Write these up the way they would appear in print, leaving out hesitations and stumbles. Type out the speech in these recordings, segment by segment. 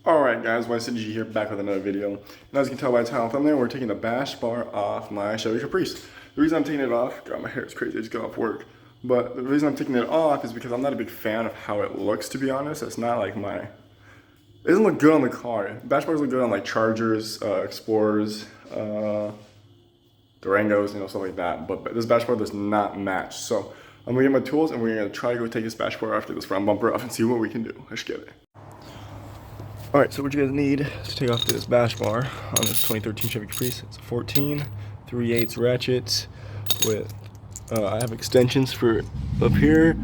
Alright guys, YCG here, back with another video. And as you can tell by the title and thumbnail, we're taking the bash bar off my Chevy Caprice. The reason I'm taking it off, God, my hair is crazy, I just got off work. But the reason I'm taking it off is because I'm not a big fan of how it looks, to be honest. It's not like it doesn't look good on the car. Bash bars look good on like Chargers, Explorers, Durangos, stuff like that. But this bash bar does not match. So I'm gonna get my tools and we're gonna try to go take this bash bar after this front bumper off and see what we can do. Let's get it. Alright, so what you guys need to take off this bash bar on this 2013 Chevy Caprice. It's a 14 3/8 ratchet with, I have extensions for up here.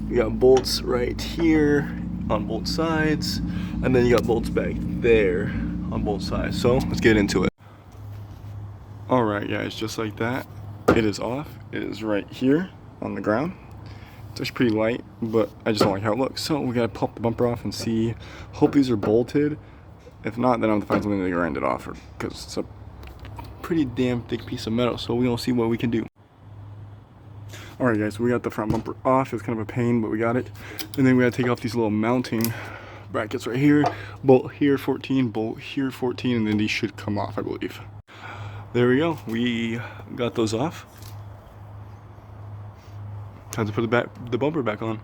You got bolts right here on both sides, and then you got bolts back there on both sides. So let's get into it. Alright guys, just like that, it is off. It is right here on the ground. It's actually pretty light, but I just don't like how it looks. So we gotta pop the bumper off and see. Hope these are bolted. If not, then I'm gonna find something to grind it off, because it's a pretty damn thick piece of metal. So we're gonna see what we can do. Alright guys, so we got the front bumper off. It's kind of a pain, but we got it. And then we gotta take off these little mounting brackets right here. Bolt here 14, bolt here 14, and then these should come off, I believe. There we go. We got those off. Time to put the bumper back on.